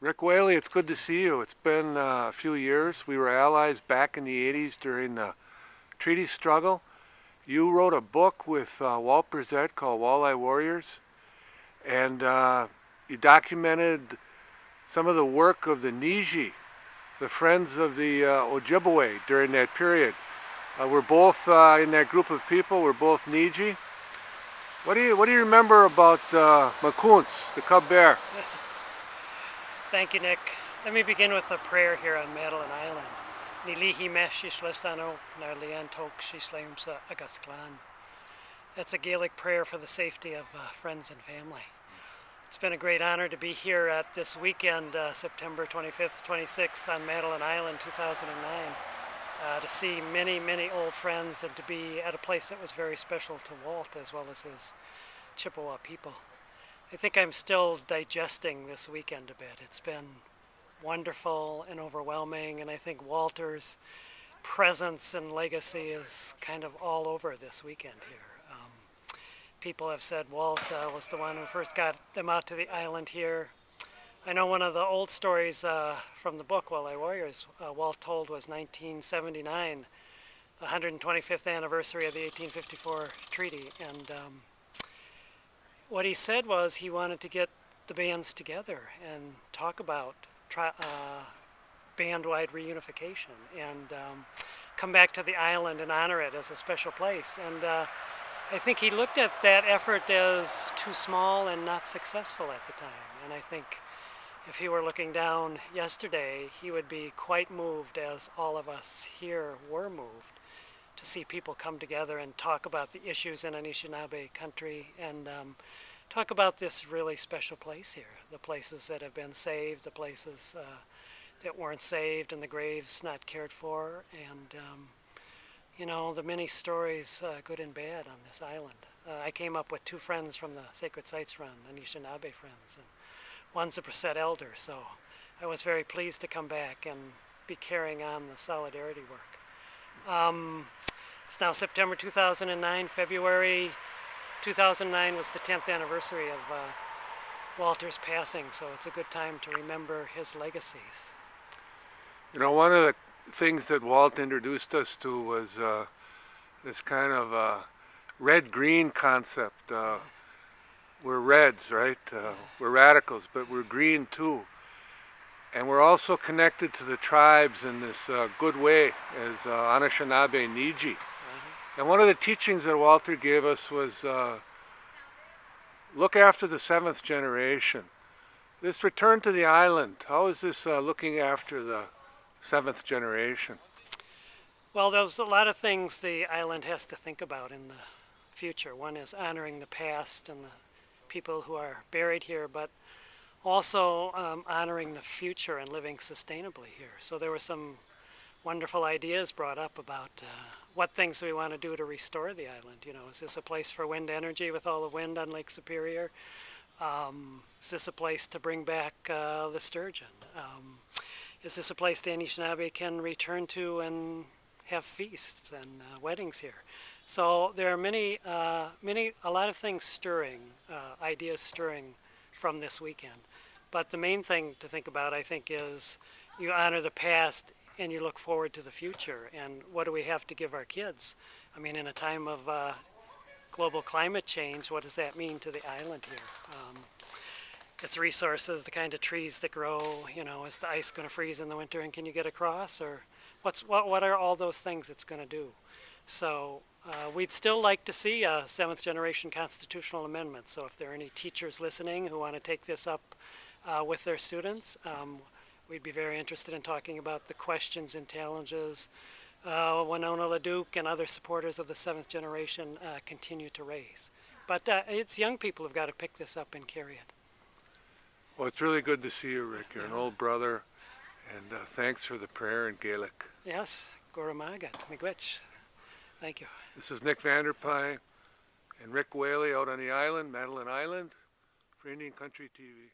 Rick Whaley, it's good to see you. It's been a few years. We were allies back in the 80s during the treaty struggle. You wrote a book with Walt Bresette called Walleye Warriors, and you documented some of the work of the Niji, the Friends of the Ojibwe during that period. We're both in that group of people. We're both Niji. What do you remember about Macoons, the cub bear? Thank you, Nick. Let me begin with a prayer here on Madeline Island. Nilihi mesh ishlesano narlian tok shisleumsa agasklan. That's a Gaelic prayer for the safety of friends and family. It's been a great honor to be here at this weekend, September 25th, 26th on Madeline Island, 2009, to see many, many old friends and to be at a place that was very special to Walt as well as his Chippewa people. I think I'm still digesting this weekend a bit. It's been wonderful and overwhelming, and I think Walter's presence and legacy is kind of all over this weekend here. People have said Walt was the one who first got them out to the island here. I know one of the old stories from the book, Walleye Warriors, Walt told was 1979, the 125th anniversary of the 1854 treaty, and what he said was he wanted to get the bands together and talk about band-wide reunification and come back to the island and honor it as a special place. And I think he looked at that effort as too small and not successful at the time. And I think if he were looking down yesterday, he would be quite moved, as all of us here were moved, to see people come together and talk about the issues in Anishinaabe country and talk about this really special place here, the places that have been saved, the places that weren't saved, and the graves not cared for, and you know, the many stories, good and bad, on this island. I came up with two friends from the Sacred Sites Run, Anishinaabe friends, and one's a Bresette elder, so I was very pleased to come back and be carrying on the solidarity work. It's now September 2009. February 2009 was the 10th anniversary of Walter's passing, so it's a good time to remember his legacies. You know, one of the things that Walt introduced us to was this kind of red-green concept. We're reds, right? We're radicals, but we're green too. And we're also connected to the tribes in this good way as Anishinaabe Niji. And one of the teachings that Walter gave us was look after the seventh generation. This return to the island, how is this looking after the seventh generation? Well, there's a lot of things the island has to think about in the future. One is honoring the past and the people who are buried here, but also honoring the future and living sustainably here. So there were some wonderful ideas brought up about what things we want to do to restore the island. You know, is this a place for wind energy with all the wind on Lake Superior? Is this a place to bring back the sturgeon? Is this a place the Anishinaabe can return to and have feasts and weddings here? So there are a lot of things stirring, ideas stirring from this weekend. But the main thing to think about, I think, is you honor the past and you look forward to the future. And what do we have to give our kids? I mean, in a time of global climate change, what does that mean to the island here? Its resources, the kind of trees that grow, you know, is the ice going to freeze in the winter and can you get across? Or what are all those things it's going to do? So we'd still like to see a seventh generation constitutional amendment. So if there are any teachers listening who want to take this up with their students, we'd be very interested in talking about the questions and challenges Winona LaDuke and other supporters of the seventh generation continue to raise. But it's young people who've got to pick this up and carry it. Well, it's really good to see you, Rick. You're an old brother, and thanks for the prayer in Gaelic. Yes, Goramagat, Miigwech. Thank you. This is Nick Vanderpye and Rick Whaley out on the island, Madeline Island, for Indian Country TV.